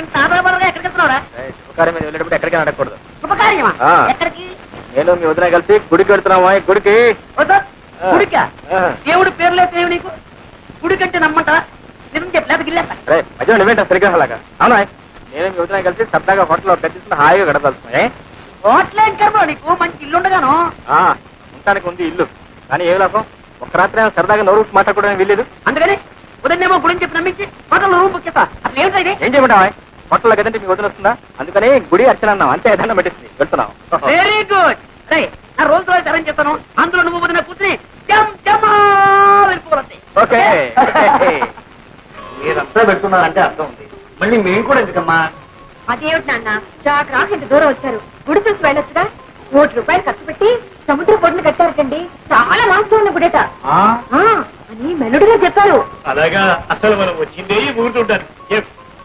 ఇంత ఆధారపడగా ఎక్కడికి వెళ్తున్నారా? శుభకార్యం మీద వెళ్ళేటప్పుడు ఎక్కడికైనా అడగకూడదు. శుభకార్యమా? ఎక్కడికి? నేను మీ వదిన కలిసి గుడికి వెళ్తున్నావా? గుడికి. గుడికా? దేవుడు పేర్లే దేవు నీకు. గుడి కంటే నమ్మంటా? నిజం చెప్పలేదు గిల్లేస్తా. మధ్య నువ్వేంట సరిగ్రహలాగా? అవునా, నేను మీ వదిన కలిసి సరదాగా హోటల్లో గడిచిన హాయిగా గడపలుతున్నాయి. హోటల్ ఏం కర్మ నీకు? మంచి ఇల్లు ఉండగాను. ఉండటానికి ఉంది ఇల్లు, కానీ ఏ లాభం? ఒక రాత్రి సరదాగా నోరు మాట్లాడుకోవడానికి వీల్లేదు. అందుకని ఉదయనేమో గుడిని చెప్పి నమ్మించి హోటల్ రూమ్ బుక్ చేస్తా. అసలు ఏమిటది? ఏం చేయమంటావా? హోటల్లో కదంటే మీ వదిన వస్తుందా, అందుకని గుడి అర్చన అన్నాం అంతే. ఏదన్నా పెట్టింది వెళ్తున్నాం. Very good. ఆ రోజు రోజు అరేంజ్ చేస్తాను. అందులో నువ్వు వదిన కూర్చుని వెళ్ళిపోవాలి. ఓకే. మీరంతా పెడుతున్నారంటే అర్థం ఉంది, మళ్ళీ మేము కూడా ఎందుకమ్మా? అదేమిటి నాన్న, చాకు రాక ఇంత దూరం వచ్చారు. గుడి చూసి వెళ్ళొచ్చుగా. ₹1 ఖర్చు పెట్టి సముద్ర పొడిని కట్టారటండి. చాలా మాంసం ఉన్న గుడేట అని మెల్లుడిగా చెప్పారు. అలాగా? అసలు మనం వచ్చిందే ఊరుతుంటారు.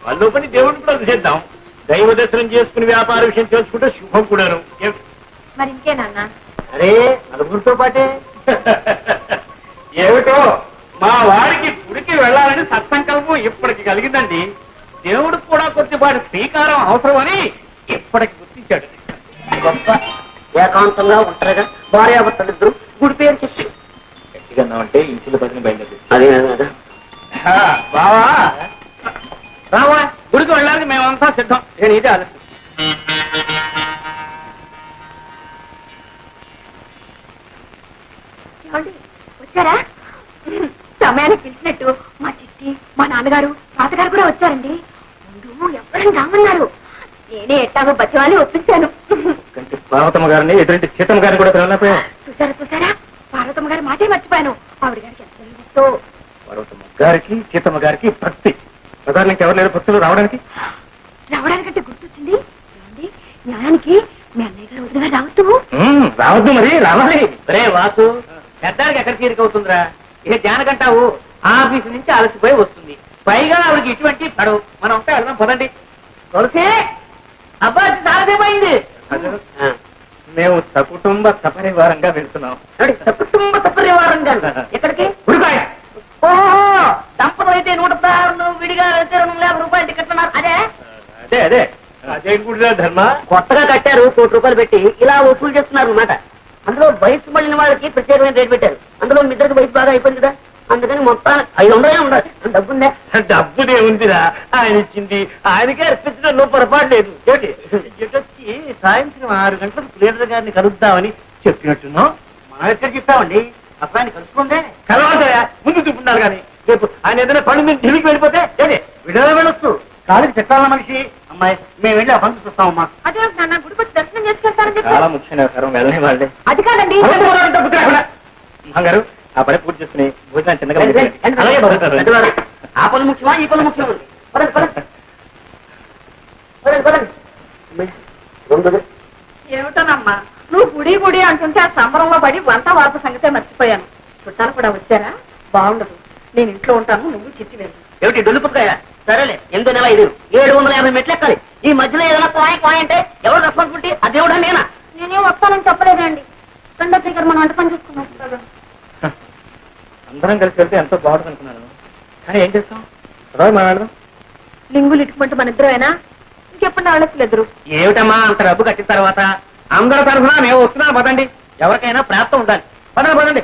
వాళ్ళు పని దేవుడిని కూడా చేద్దాం. దైవ దర్శనం చేసుకుని వ్యాపార విషయం తెలుసుకుంటే శుభం కూడాను. మరి ఇంకే నాన్న? అరే నలుగురితో పాటే. ఏమిటో మా వాడికి గుడికి వెళ్ళాలని సత్సంకల్పం ఇప్పటికి కలిగిందండి. దేవుడికి కూడా కొద్దిపాటి శ్రీకారం అవసరమని ఇప్పటికి గుర్తించాడు. గొప్ప ఏకాంతంగా ఉంటారుగా భార్యాభర్తలిద్దరు గుడి పేరు చెప్పి గట్టిగా అంటే ఇంచుల పదిని బయలుదేరి. అదే బావా రావా, గుడికి వెళ్ళడానికి మేమంతా సిద్ధం. నేను ఇదే ఆలోచన. వచ్చారా? సమయానికి పిలిచినట్టు మా చిట్టి, మా నాన్నగారు, తాతగారు కూడా వచ్చారండి. ముందు ఎవరైనా రామన్నారు. నేనే ఎట్టాగో బతివాలి ఒప్పించాను. పార్వతమ్మ గారిని ఎదురింటి సీతమ్మ గారిని కూడా తినలేకపోయా. చూసారా? పార్వతమ్మ గారి మాటే మర్చిపోయాను. ఆవిడ గారికి ఎంత పార్వతమ్మ గారికి సీతమ్మ గారికి భక్తి. ప్రధాన ఇంకెవరు లేరు భక్తులు రావడానికంటే గుర్తొచ్చింది. న్యాయానికి మీ అన్నయ్య గారు వదిలిగా రావద్దు. రావద్దు, మరి రావాలి. రే వాసు, పెద్దానికి ఎక్కడ తీరికవుతుందిరా? ఇక జానకంటావు ఆఫీసు నుంచి అలసిపోయి వస్తుంది. పైగా ఆవిడకి ఇటువంటి పడవు. మనం ఉంటే వెళ్దాం పదండి. కొలిసే అబ్బాయి సాధ్యమైంది. మేము సకుటుంబ సపరివారంగా వెళ్తున్నాం. సకుటుంబ సపరివారంగా ఎక్కడికి? ఉడికాయ. ఓహో, దంపతులు అయితే 116 విడిగా వెళ్తే ₹250 టికెట్ అన్నారు. అదే అదే అదే అదేం గుడిరా ధర్మ? కొత్తగా కట్టారు, ₹1,00,00,000 పెట్టి ఇలా వసూలు చేస్తున్నారు అన్నమాట. అందులో వయసు మళ్ళిన వాళ్ళకి ప్రత్యేకమైన రేటు పెట్టారు. అందులో మీ ఇద్దరికి వయసు బాగా అయిపోయింది కదా, అందుకని మొత్తానికి 500 ఉండాలి. డబ్బుందే? డబ్బునే ఉందిరా, ఆయన ఇచ్చింది ఆయనకే అర్పించడంలో పొరపాటు లేదు. వచ్చి సాయంత్రం 6 గంటలకు ప్రియదర్ గారిని కలుద్దామని చెప్పినట్టున్నాం. మనం ఎక్కడికి ఇస్తామండి? అబ్బాయిని కలుసుకుందే కలవాలయా? ముందు చూపున్నారు కానీ రేపు ఆయన ఏదైనా పని మీద ఢిల్లీకి వెళ్ళిపోతే విడుదల వెళ్ళొచ్చు. కాలికి చెట్టాల మనిషి. అమ్మాయి, మేము వెళ్ళి ఆ పని చూస్తామమ్మా. అదే నాన్న, గుడికి వచ్చి దర్శనం చేసుకెళ్తారని చెప్పి. చాలా ముఖ్యమైన కారం వెళ్ళని వాళ్ళే. అది కాదండి. గారు ఆ పని పూర్తి చేసుకుని భోజనం చిన్నగా ఆ పనులు ముఖ్యమా ఈ పనులు ముఖ్యమా? ఏమిటోనమ్మా, నువ్వు గుడి గుడి అంటుంటే ఆ సంబరంలో పడి వంట వార్త సంగతే మర్చిపోయాను. చుట్టాలు కూడా వచ్చారా? బాగుండదు. నేను ఇంట్లో ఉంటాను, నువ్వు చిట్టి వెళ్ళు. ఏమిటి డొల్లుపుకాయ? సరేలే, 8 నెల 5 750 మెట్లు ఎక్కాలి. ఈ మధ్యలో ఏదైనా కోయ అంటే ఎవరు రెస్పాన్సిబిలిటీ? అదేవిడా నేనా? నేనేం వస్తానని చెప్పలేదండి. రెండో దగ్గర మనం వంట పని చూసుకున్నాం. అందరం కలిసి వెళ్తే ఎంతో బాగుంటుంది అనుకున్నాను, కానీ ఏం చేస్తాం? మాట్లాడదాం. లింగులు ఇటుకుంటూ మన ఇద్దరేనా? ఇంకెప్పుడు ఆలోచలేదు. ఏమిటమ్మా అంత డబ్బు కట్టిన తర్వాత అందరి తరఫున మేము వస్తున్నాం. పదండి, ఎవరికైనా ప్రాప్తం ఉండాలి. పదండి పదండి.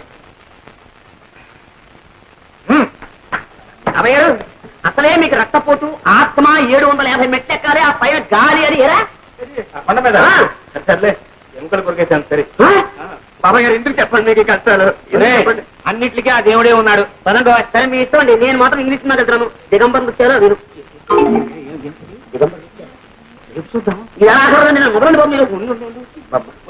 అభయ్య, అసలే మీకు రక్తపోటు, ఆత్మ, 750 మెట్లు ఎక్కాలి. ఆ పైన గాలి అని ఎరా కొండ మీద సర్లే, ఎముకలు కొరికేసాను. సరే బాబాయ్ గారు, ఎందుకు చెప్పండి మీకు కష్టాలు? అన్నిటికీ ఆ దేవుడే ఉన్నాడు. పదండి. సరే, మీ ఇష్టం అండి. నేను మాత్రం ఇంగ్లీష్ మీద వెళ్తున్నాను. దిగంబరం వచ్చారో మీరు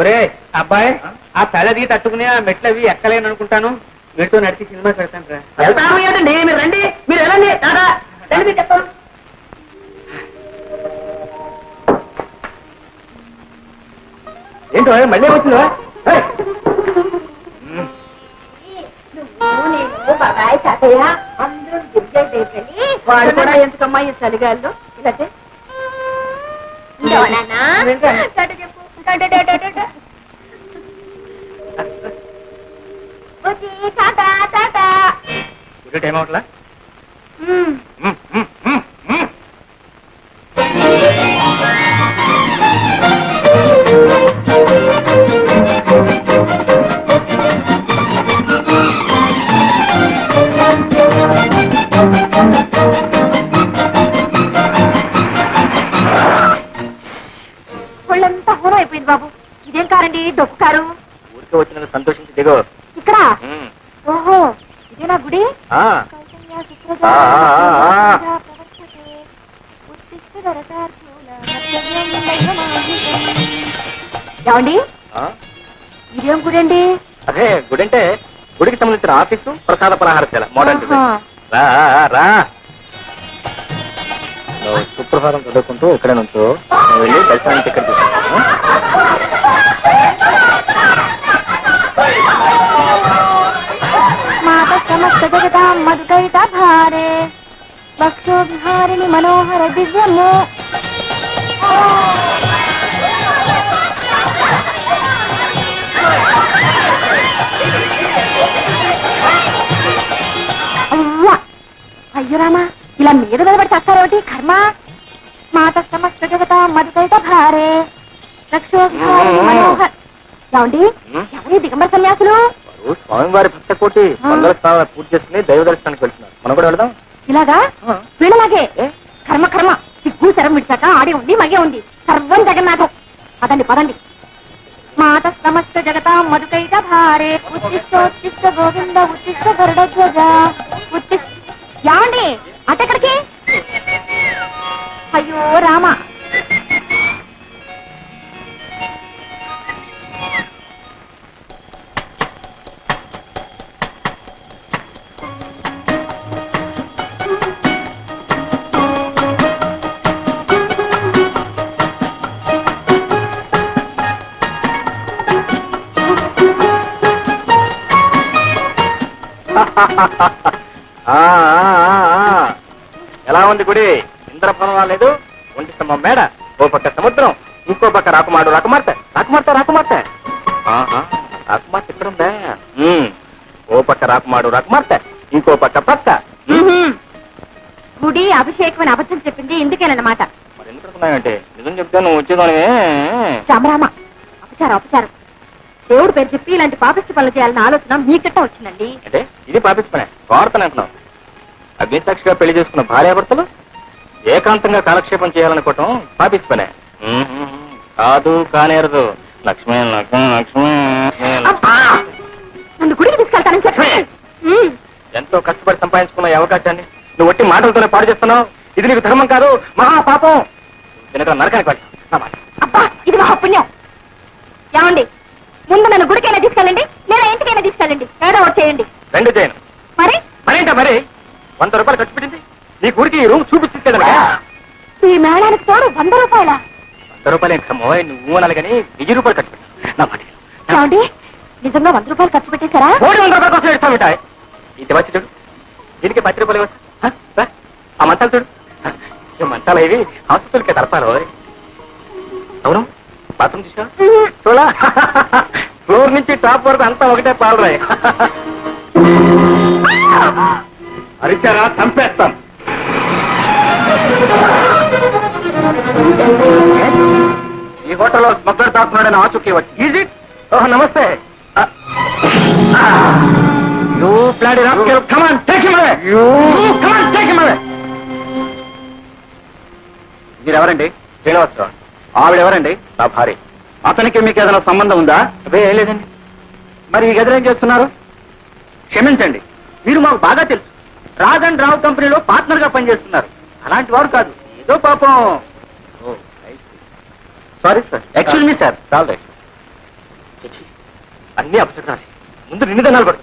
ఒరే అబ్బాయి, ఆ తలది తట్టుకుని ఆ మెట్లవి ఎక్కలేను అనుకుంటాను. మెట్టు నడిచి సినిమా పెడతాను రా. వెళ్తాను ఏంటండి? మీరు రండి, మీరు వెళ్ళండి. దాదా రండి, చెప్తాను. ఏంటో మళ్ళీ వచ్చిందా? వాడు కూడా ఎందుకమ్మా ఈ చలిగాల్లో ఇలా టైం అవట్లా? అయిపోయింది బాబు. ఇదేం కారండి డొక్కు కారు? ఊరికే వచ్చినందుకు సంతోషించి దిగో. ఇక్కడ ఉమ్. ఓహో ఇదేనా గుడి? ఆ. ఏమండి ఆ? ఇదేం గుడి అండి? అదే గుడి అంటే గుడికి సంబంధించిన ఆఫీసు, ప్రసాద పలహారశాల మోడల్ డిజైన్. ఆహా. రా రా. నువ్వు సుప్రభాతం చదువుకుంటూ ఇక్కడ నుంచో నువ్వు వెళ్ళి దర్శనానికి టికెట్ తీసుకుంటాను. మాత సమస్త జగతా మధుకైత భారే భక్తో విహారిణి మనోహర దివ్యము. అవ్వా అయ్యో రామా, ఇలా మీద నిలబడి చస్తారోటి కర్మ. మాత సమస్త జగతా మధుకైత భారే భక్తో విహారిణి మనోహర. ఏమండి ఎవరి దిగంబర సన్యాసులు? వారు స్వామివారి భక్త కోటి మంగళ స్థానాలు పూర్తి చేసుకుని దైవ దర్శనానికి వెళ్తున్నారు. మనం కూడా వెళదాం. ఇలాగా ఆ. వీళ్ళలాగే ఏ? కర్మ కర్మ సిగ్గు శరం విడిచాక ఆడే ఉంది మగే ఉంది సర్వం జగన్నాథం. పదండి పదండి. మాత సమస్త జగతా మధుకైట భారే ఉత్తిష్టోత్తిష్ట గోవింద ఉత్తిష్ట గరుడధ్వజ ఉత్తిష్ట. యాండి అటెక్కడికి? అయ్యో రామ. ఆ, ఎలా ఉంది గుడి? ఇంద్రభవనం రాలేదు, ఒంటి స్తంభం మేడ, ఓ పక్క సముద్రం, ఇంకో పక్క రాకుమాడు రాకుమార్తె రాకుమార్తె రాకుమార్తె. ఆహా, రాకుమార్తె ఇక్కడ ఉందా? ఓ పక్క రాకుమాడు రాకుమార్తె, ఇంకో పక్క పక్క. గుడి అభిషేకం అని అబద్ధం చెప్పింది ఎందుకేనన్నమాట. మరి ఎందుకు అనుకున్నావంటే నిజం చెప్తే నువ్వు వచ్చేదానివే. రామరామ అపచారం అపచారం. దేవుడు పేరు చెప్పి ఇలాంటి పాపిష్టి పనులు చేయాలన్న ఆలోచన మీకట్ట వచ్చిందండి. అంటే ఇది పాపించి పనే వార్తనే అంటున్నావు. అగ్నిసాక్షిగా పెళ్లి చేసుకున్న భార్యాభర్తలు ఏకాంతంగా కాలక్షేపం చేయాలనుకోవటం పాపించి పనే. కాదు కానేరదు. లక్ష్మి లక్ష్మి లక్ష్మి. అబ్బా! నన్ను గుడికి తీసుకెళ్తానని చెప్పి ఎంతో కష్టపడి సంపాదించుకున్న ఈ అవకాశాన్ని నువ్వు ఒట్టి మాటలతోనే పాడు చేస్తున్నావు. ఇది నీకు ధర్మం కాదు, మహాపాపం. వెనక నరకానికి పడి. అబ్బా ఇది మహాపుణ్యం. ఏమండి ముందు నన్ను గుడికైనా తీసుకెళ్ళండి లేదా ఇంటికైనా తీసుకెళ్ళండి, ఏదో ఒకటి చేయండి. రెండు చేయను. మరి మరేంటా మరి 100 రూపాయలు ఖర్చు పెట్టింది నీ గుడికి ఈ రూమ్ చూపిస్తుంది. ఈ మేళానికి తోడు 100 రూపాయల. 100 రూపాయలు ఏంటమ్మో, నువ్వు అనాలి కానీ 1000 రూపాయలు ఖర్చు పెట్టు. నా మాట ఏమండి నిజంగా 100 రూపాయలు ఖర్చు పెట్టేశారా? 100 రూపాయల కోసం ఇస్తావు మిఠాయి. ఇది వచ్చి చూడు, దీనికి 10 రూపాయలు ఇవ్వచ్చు. ఆ మంచాలు చూడు, ఈ మంచాలు ఇవి హాస్పిటల్కి తలపాలి. అవును, బాత్రూమ్ చూసా చూడా, ఫ్లోర్ నుంచి టాప్ వరకు అంతా ఒకటే పాలరాయి. అరిచారా చంపేస్తాం. ఈ హోటల్లో స్మగ్లర్ తాకున్నాడని ఆచూకీ వచ్చి. ఈజీ. ఓహ్ నమస్తే. You bloody rascal, come on take him away. You come on take him away. మీరెవరండి? శ్రీనివాసరావు. ఆవిడెవరండి? నా భార్య. అతనికి మీకు ఏదైనా సంబంధం ఉందా? అదే ఏం లేదండి. మరి ఈ గదిలో ఏం చేస్తున్నారు? క్షమించండి, మీరు మాకు బాగా తెలుసు. రాజ్ అండ్ రావు కంపెనీలో పార్ట్నర్ గా పనిచేస్తున్నారు. అలాంటి వారు కాదు, ఏదో పాపం. Sorry sir, excuse me sir. చాలు రైట్. అన్ని అపశకునాలి. ముందు నిన్ను దండాలు పడు.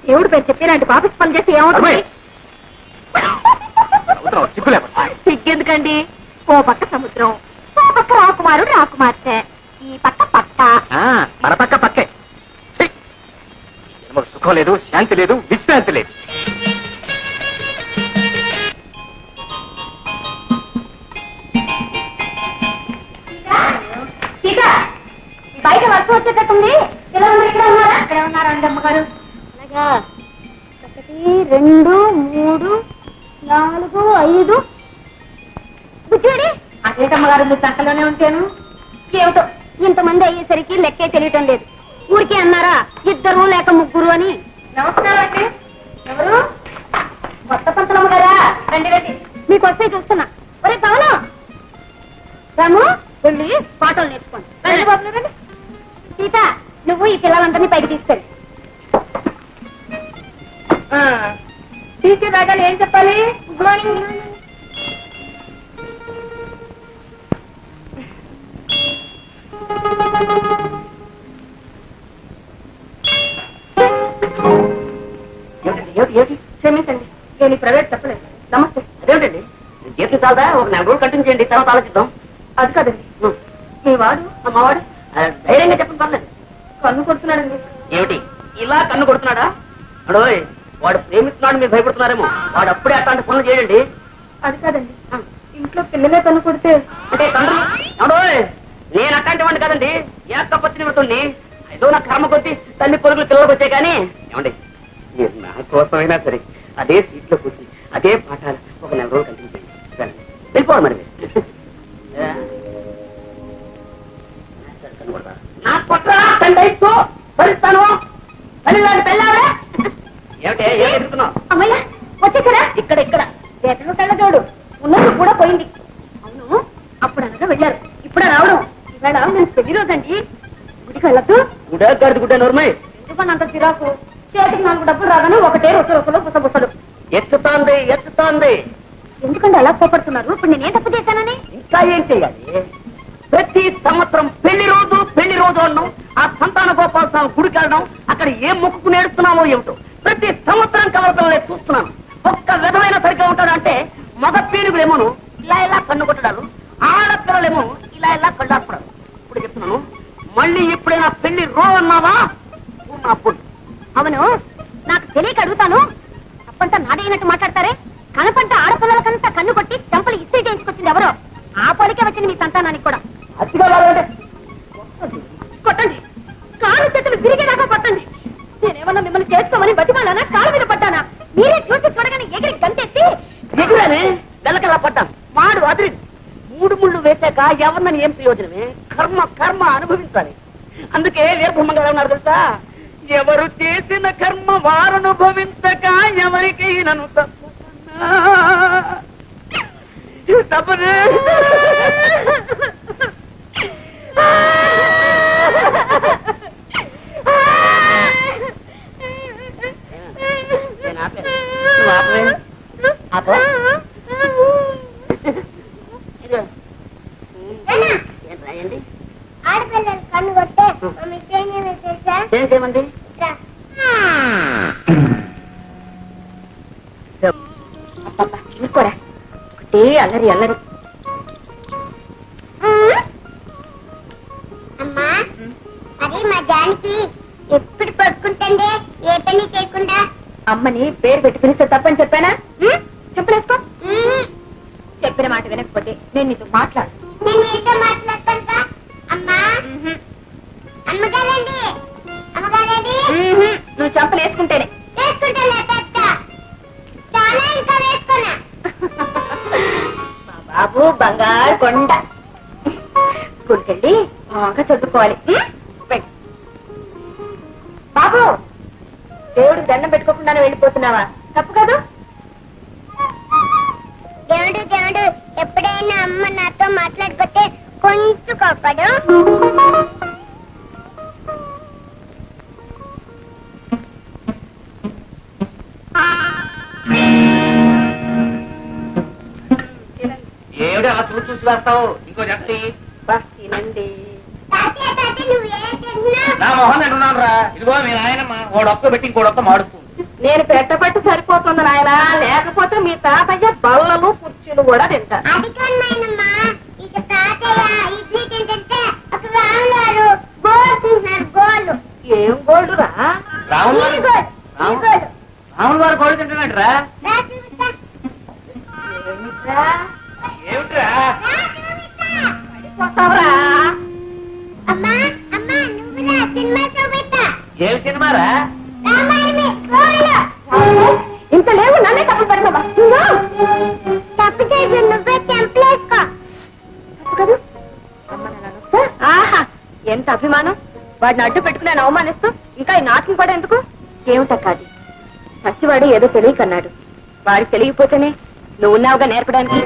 దేవుడు పేరు చెప్పి ఇలాంటి పాపిష్టి పనులు చేస్తే ఏమవుతుంది? సిగ్గు లేకుండా. సిగ్గెందుకండి? ఓ పక్క సముద్రం, ఓ పక్క రాకుమారుడు రాకుమార్తె, ఈ పక్క పక్క. మన పక్క పక్కే. జన్మకు సుఖం లేదు, శాంతి లేదు, విశ్రాంతి లేదు. సీత, బయట వర్షం వచ్చేటట్టుంది. ఎలా ఉన్నారు? ఇక్కడ ఉన్నారా? అక్కడే ఉన్నారు అండి అమ్మగారు. అలాగా 1 2 3 4 5 బుజ్జిడి. అదేటమ్మగారు మీరు చక్కలోనే ఉంటాను. ఏమిటో ఇంతమంది అయ్యేసరికి లెక్కే తెలియటం లేదు. ఊరికే అన్నారా 2 లేక 3 అని. నమస్కారం అండి. ఎవరు? కొత్త పంతులమ్మ గారా? రండి రండి, మీకు వస్తే చూస్తున్నా. ఒరే పవనం, రాము వెళ్ళి పాటలు నేర్చుకోండి. రండి బాబు రండి. సీత నువ్వు ఈ పిల్లలందరినీ పైకి తీసుకెళ్ళి. టీచర్ రాగానే ఏం చెప్పాలి? Good morning. ఏమిటి క్షమించండి, నేను ప్రైవేట్ చెప్పలేదు. నమస్తే. అదేమిటండి జీతం చాలదా? ఒక 4 రోజులు కంటిన్యూ చేయండి, తర్వాత ఆలోచిద్దాం. అది కాదండి, మీ వాడు అమ్మవాడు ధైర్యంగా చెప్పండి, పర్లేదు. కన్ను కొడుతున్నాడండి. ఏమిటి ఇలా కన్ను కొడుతున్నాడా? అడోయ్, వాడు ప్రేమిస్తున్నాడు, మీరు భయపడుతున్నారేమో. వాడు అప్పుడే అట్లాంటి పనులు చేయండి. అది కాదండి, ఇంట్లో పిల్లలే కన్ను కొడితే అంటే తండ్రి అడోయ్, నేను అట్లాంటి వాడిని కదండి, ఏకపత్ని నిమిత్తుంది. ఏదో నా కర్మ కొద్ది తల్లి పొరుగులు పిల్లలకు వచ్చాయి. కానీ ఏమండి, మీరు నా కోసమైనా సరే అదే సీట్లో కూర్చుని అదే పాఠాలు ఒక 4 రోజులు కంటిన్యూ చేయండి. వెళ్ళిపోవాలి మరి మీరు. నా కొట్రా తండ్రి భరిస్తాను. ఏమిటే ఏం ఎదుగుతున్నావు? అమ్మయ్య వచ్చేసారా? ఇక్కడ ఇక్కడ వేటలో కళ్ళజోడు ఉన్నది కూడా పోయింది. అవును, అప్పుడు అనగా వెళ్ళారు, ఇప్పుడు రావడం. ఇవాళ నేను పెళ్లి రోజండి, గుడికి వెళ్ళద్దు. గుడ్డ గడిది గుడ్డ నోర్మై. ఎందుకని అంత చిరాకు? చేతికి 4 డబ్బులు రాగానే ఒకటే రొసలు బుసబుసలు. ఎత్తుతోంది ఎత్తుతోంది. ఎందుకంటే అలా కోపడుతున్నారు? ఇప్పుడు నేనే తప్పు చేశానని. ఇంకా ఏం చెయ్యాలి? ప్రతి సంవత్సరం పెళ్లి రోజు అన్నాం, ఆ సంతాన గోపాల స్వామి గుడికి వెళ్ళడం, అక్కడ ఏం మొక్కుకు నేడుస్తున్నామో ఏమిటో ప్రతి సంవత్సరం కవలపిల్లలే చూస్తున్నాను. ఒక్క విధమైన సరిగ్గా ఉంటాడంటే మగ పీనుగులేమోను ఇలా ఇలా కన్ను కొట్టడాలు, ఆడపిల్లలేమో ఇలా ఇలా కళ్ళాపడాలు. ఇప్పుడు చెప్తున్నాను, మళ్ళీ ఎప్పుడైనా పెళ్లి అన్నావా అప్పుడు. అవును, నాకు తెలియక అడుగుతాను. తప్పంతా నాడైనట్టు మాట్లాడతారే. కనపంట ఆడపిల్లలకంతా కన్ను కొట్టి చెంపలు ఇస్త్రీ చేయించుకొచ్చింది ఎవరో. ఆ పోలికే వచ్చింది మీ సంతానానికి కూడా. అతిగా బాగుంటే కొట్టండి, కాలు చేతులు విరిగేదాకా కొట్టండి. నేనేమన్నా మిమ్మల్ని చేసుకోమని బతిమాలానా? కాలు మీద పడ్డానా? మీరే చూసి చూడగానే ఎగిరి గంతెత్తి ఎగురానే వెళ్ళకల్లా పడ్డాను. మాడు అదిరి 3 ముళ్ళు వేశాక ఎవరినని ఏం ప్రయోజనమే? కర్మ కర్మ అనుభవించాలి. అందుకే వీరబ్రహ్మంగా ఉన్నారు తెలుసా, ఎవరు చేసిన కర్మ వారు అనుభవించక ఎవరికి నన్ను తప్పనే. ఏంటి ఆడపిల్లలు కన్ను కొట్టే ఏం చేయమండి? ఇంకోరా ఒకటే అల్లరి అల్లరి. అమ్మా అది మా జానికి ఎప్పుడు పడుకుంటుండే ఏ పని చేయకుండా. అమ్మని పేరు పెట్టి పిలిస్తే తప్పని చెప్పానా? చెప్పలేసుకో. చెప్పిన మాట వినకపోతే నేను నీతో మాట్లాడు. నేను ఏదో మాట్లాడతాను. అమ్మా అమ్మగారండి అమ్మగారండి నువ్వు చంపలు వేసుకుంటేనే. వేసుకుంటానే పెద్ద చాలా ఇంకా వేసుకున్నా. మా బాబు బంగారు కొండ. స్కూల్కి వెళ్ళి బాగా చదువుకోవాలి. బాబు దేవుడికి దండం పెట్టుకోకుండానే వెళ్ళిపోతున్నావా? తప్పు కాదు. దేవుడు దేవుడు ఎప్పుడైనా అమ్మ నాతో మాట్లాడకపోతే కొంచెం కోపడు. ఏమిటి అలా చూసి వేస్తావు? ఇంకో చెప్తి తినండి. తాతయ్య తాతయ్య నువ్వు ఏం తిన్నావు? నా మొహం అంటున్నాను రా. ఇదిగో మీ నాయనమ్మ ఓడొక్క పెట్టి ఇంకోడొక్క మాడుతుంది. నేను పెట్టబట్టి సరిపోతుంది నాయన, లేకపోతే మీ తాతయ్య బల్లలు కుర్చీలు కూడా తింటారు. అది కన్నాయనమ్మా, ఇక తాతయ్య ఇడ్లీ తింటుంటే అక్కడ రాములారు గోలు తింటున్నారు. గోలు ఏం గోల్డ్ రా? రాములు ఈ గోలు, ఈ గోలు. రాములు వారు కోడి తింటున్నాడు రా. రా చూపిస్తా. ఏమిట్రా? ఏమిట్రా? రా చూపిస్తా. పడిపోతావురా? అమ్మా అమ్మా నువ్వు రా సినిమా చూపిస్తా. ఏం సినిమారా? రామాయణమే గోలు. ఇంత లేవు నన్నే తప్పు పడినావా? తప్పు చేసి నువ్వే చెంపలేసుకో. తప్పు కాదు. అమ్మ నాన్న వస్తా? ఆహా ఎంత అభిమానం! వాడిని అడ్డు పెట్టుకుని నేను అవమానిస్తూ ఇంకా ఈ నాట్యం కూడా ఎందుకు? ఏమిటక్కాది, పచ్చివాడు ఏదో తెలియకన్నాడు. వాడికి తెలియకపోతేనే నువ్వు ఉన్నావుగా నేర్పడానికి.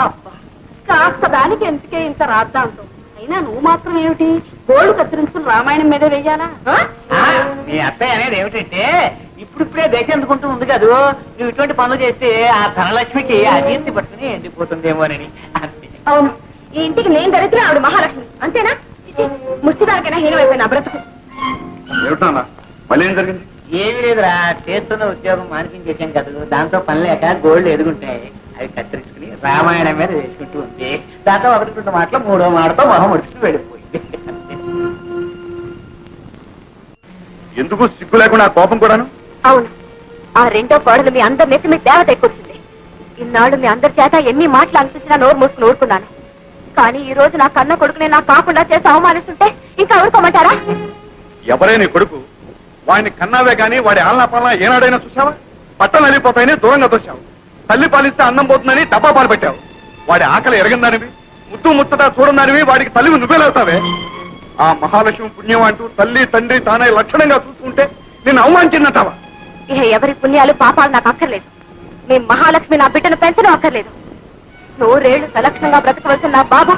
అబ్బా కాస్త దానికి ఎందుకే ఇంత రాద్దాంతో అయినా నువ్వు మాత్రం ఏమిటి గోల్డ్ కత్తిరించుకుని రామాయణం మీదే వెయ్యాలా మీ అత్తయ్య అనేది ఏమిటంటే ఇప్పుడిప్పుడే దేశం ఎందుకుంటూ ఉంది కదూ నువ్వు ఇటువంటి పనులు చేస్తే ఆ ధనలక్ష్మికి అజీర్తి పట్టుకుని ఎండిపోతుందేమోనని అంతే. అవును ఈ ఇంటికి నేను దరిద్రం ఆవిడ మహాలక్ష్మి అంతేనా ముష్టిదానికైనా హీనమైపోయిన బ్రతుకు ఏమిటన్నా మళ్ళీ ఏం జరిగింది? ఏమీ లేదురా చేస్తున్న ఉద్యోగం మానిపించేసాం కదా దాంతో పని లేక గోల్డ్ ఎదుగుంటాయి అవి కత్తిరించుకుని రామాయణం మీద వేసుకుంటూ ఉంది దాంతో 1-2 మాటలు 3వ మాటతో మొహం ఉడుచుకుని వెళ్ళిపోయింది. ఎందుకు సిగ్గు లేకుండా ఆ కోపం కూడాను? అవును ఆ రెండో కోడలు మీ అందరి నెత్తి మీ దేవత ఎక్కువచ్చింది ఇన్నాళ్ళు మీ అందరి చేత ఎన్ని మాటలు అనిపించినా నోరు మూసుకుని ఊరుకున్నాను కానీ ఈ రోజు నా కన్న కొడుకునే నాకు కాకుండా చేసి అవమానిస్తుంటే ఇంకా ఊరుకోమంటారా ఎవరే నీ కొడుకు? వాడిని కన్నావే గాని వాడి ఆలనా పాలన ఏనాడైనా చూసావా? బట్టలు వెళ్ళిపోతాయని దూరంగా తోసావు. తల్లి పాలిస్తే అన్నం పోతుందని డబ్బా పాలు పెట్టావు. వాడి ఆకలి ఎరగందానివి ముద్దు ముచ్చట చూడదానివి వాడికి తల్లివి నువ్వేలవుతావే. ఆ మహాలక్ష్మి పుణ్యం అంటూ తల్లి తండ్రి తానే లక్షణంగా చూస్తుంటే నిన్ను అవమానించిందంటావా? ఇహ ఎవరి పుణ్యాలు పాపాలు నాకు అక్కర్లేదు మీ మహాలక్ష్మి నా బిడ్డను పెంచడం అక్కర్లేదు 100 ఏళ్లు సలక్షణంగా బ్రతకవలసిన నా బాబు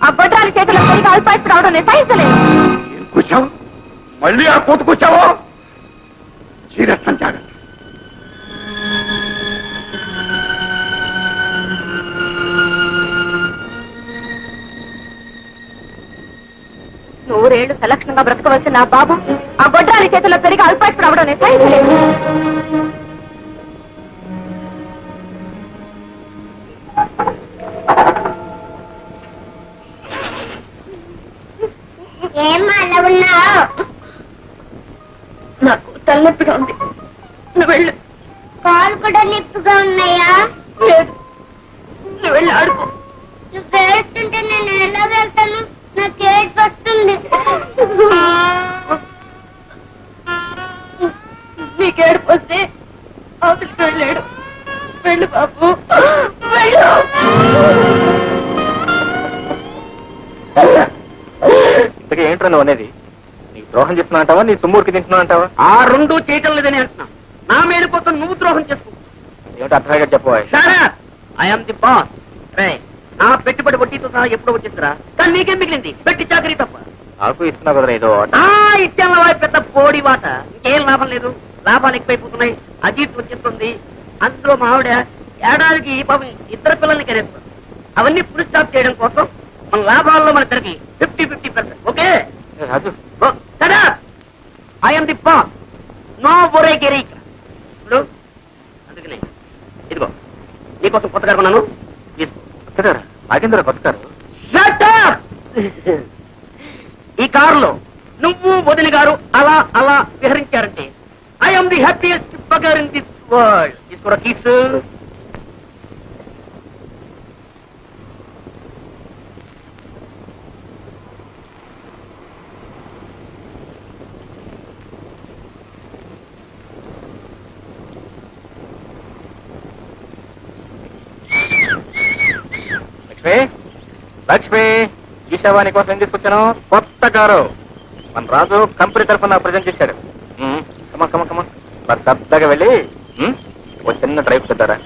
ఆ బొడ్రాని చేతుల్లో సరిగా అల్పాయిస్తూ రావడం నేను సహించలేదు. ఏం కూర్చావు? మళ్ళీ ఆ కూతుకొచ్చావో? చీరస్తం జాగ్రత్త. నూరేళ్లు సలక్షణంగా బ్రతకవలసిన నా బాబు ఆ బొడ్రాని చేతుల్లో సరిగా అల్పాయిస్తూ రావడం నేను సహించలేదు. ఏమ్మా అలా ఉన్నావు? నాకు తలనొప్పిగా ఉంది నువ్వు వెళ్ళు. కాలు కూడా నిప్పుగా ఉన్నాయా? లేదు నువ్వు వెళ్ళి ఆడుకో. నువ్వు ఏడుస్తుంటే నేను ఎలా వెళ్తాను? నాకు ఏడుపు వస్తుంది. నీకు ఏడుపు వస్తే అవతలికి వెళ్ళాడు వెళ్ళు బాబు వెళ్ళు. ఇంతకీ ఏంట్రా నువ్వు అనేది? నీకు ద్రోహం చేస్తున్నా అంటావా నీ తుమ్మూరికి తింటున్నా అంటావా? ఆ రెండు చేయటం లేదని అంటున్నా నా మేలు కోసం నువ్వు ద్రోహం చేసుకో. ఏమిటి అర్థంగా చెప్పవా? I'm the boss. నా పెట్టుబడి వడ్డీతో సహా ఎప్పుడో వచ్చేస్తారా కానీ నీకేం మిగిలింది పెట్టి చాకరీ తప్ప. నాకు ఇస్తున్నా కదా ఏదో ఇచ్చాను పెద్ద పోడి వాట ఇంకేం లాభం లేదు. లాభాలు ఎక్కువైపోతున్నాయి అజీత్ వచ్చేస్తుంది. అందులో మా ఆవిడ ఏడాదికి పాపం 2 పిల్లల్ని కనేస్తాం. అవన్నీ ఫుల్ స్టాప్ చేయడం కోసం మన లాభాల్లో మన ఇద్దరికి 50-50%. Okay Raju I'm the boss. No బొరే గిరి. ఇప్పుడు అందుకనే ఇదిగో నీకోసం కొత్తగా కొన్నాను తీసుకో. కొత్తగారా? నాకెందుకు కొత్త కారు? Shut up! ఈ కారులో నువ్వు వదిన గారు అలా అలా విహరించారంటే I'm the happiest bugger in this world. తీసుకోరా కీప్స్. లక్ష్మి లక్ష్మి చూసావా నీకోసం ఏం తీసుకొచ్చాను? కొత్త కారు. మన రాజు కంపెనీ తరఫున ప్రజెంట్ చేశాడు. కమా కమా కమా మరి పెద్దగా వెళ్ళి ఒక చిన్న డ్రైవ్ చేద్దారా?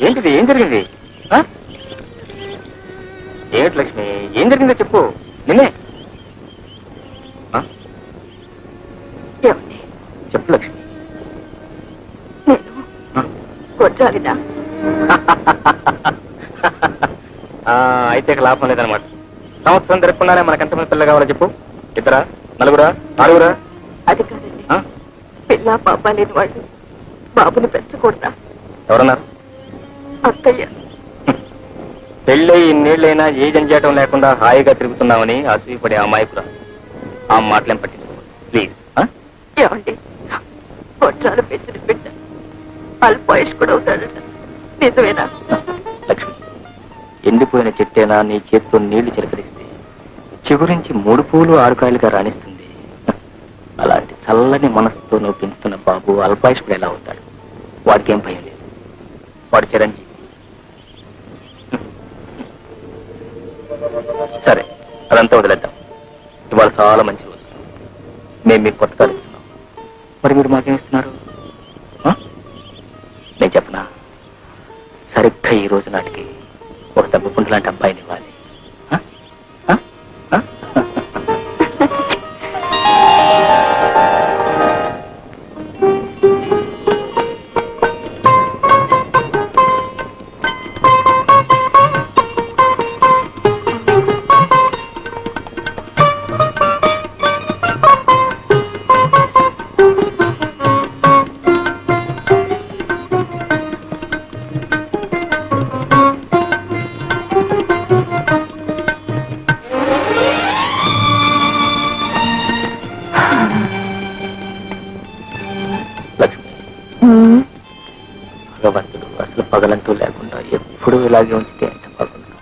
ఏంటిది? ఏం జరిగింది? ఏమిటి లక్ష్మి ఏం జరిగిందో చెప్పు. నిన్నే చెప్పు లక్ష్మి. కొట్టాలిదా అయితే ఇక లాభం లేదనమాట. సంవత్సరం జరగకుండానే మనకు ఎంతమంది పిల్లలు కావాలో చెప్పు. 2, 4, 6? అది కాదండి పిల్ల పాప లేని వాళ్ళు బాబుని పెంచకూడదా? ఎవరన్నారు? అక్కయ్య. పెళ్ళై ఇన్నేళ్ళైనా ఏ జంజాటం లేకుండా హాయిగా తిరుగుతున్నామని అసూయపడే అమాయకురా. ఆ మాటలేం పట్టించుకోవాలి ప్లీజ్. ఏమండి కొట్టాలు పెంచిన బిడ్డ అల్పాయుష్కుడు అవుతాడట నిజమేనా? లక్ష్మి ఎండిపోయిన చెట్టేనా నీ చేతితో నీళ్లు చిలకరిస్తే చిగురించి 3 పూలు 6 కాయలుగా రాణిస్తుంది. అలాంటి చల్లని మనసుతో నువ్వు పెంచుతున్న బాబు అల్పాయుష్కుడు ఎలా అవుతాడు? వాడికేం భయం లేదు. వాడు చిరంజీవి. సరే అదంతా వదిలేద్దాం. ఇవాళ చాలా మంచి రోజు. మేము మీకు కొత్త కారు ఇస్తున్నాం. మరి మీరు మాకేం ఇస్తున్నారు? నేను చెప్పనా? ఈ రోజు నాటికి ఒక దెబ్బపుండు లాంటి అబ్బాయిని ఇవ్వాలి. ఆ? ఆ? ఆ? లక్ష్మి, భగవంతుడు అసలు పగలంటూ లేకుండా ఎప్పుడూ ఇలాగే ఉంచితే ఎంత బాగుండు.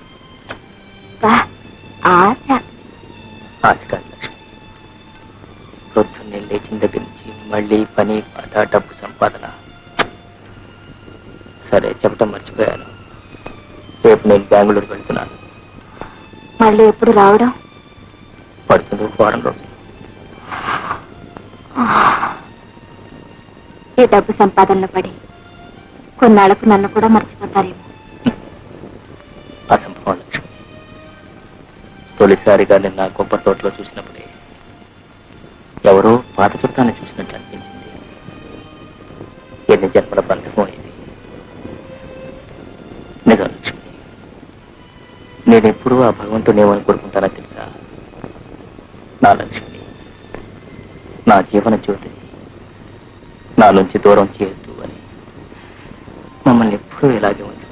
ఆశ ఆశ కాదు లక్ష్మి, పొద్దున్నే లేచిన దగ్గర నుంచి మళ్ళీ పని పాట డబ్బు సంపాదన. సరే చెప్పటం మర్చిపోయాను, రేపు నేను బెంగళూరు వెళ్తున్నాను. మళ్ళీ ఎప్పుడు రావడం? పడుతుంది ఒక వారం రోజులు. ఈ డబ్బు సంపాదనలో పడి కొన్నాళ్లకు నన్ను కూడా మర్చిపోతారేమో. అసంభవం లక్ష్మి. తొలిసారిగా నిన్న కొబ్బరి తోటలో చూసినప్పుడే ఎవరో పాత చుట్టాన్ని చూసినట్టు అనిపించింది. ఎన్ని జన్మల బంధమో ఇది. నిజం లక్ష్మి, నేనెప్పుడూ ఆ భగవంతుని ఏమని కోరుకుంటానో తెలుసా? నా లక్ష్మి, నా జీవన జ్యోతిని నా నుంచి దూరం చేయొద్దు అని మమ్మల్ని ఎప్పుడూ ఇలాగే ఉంచాను.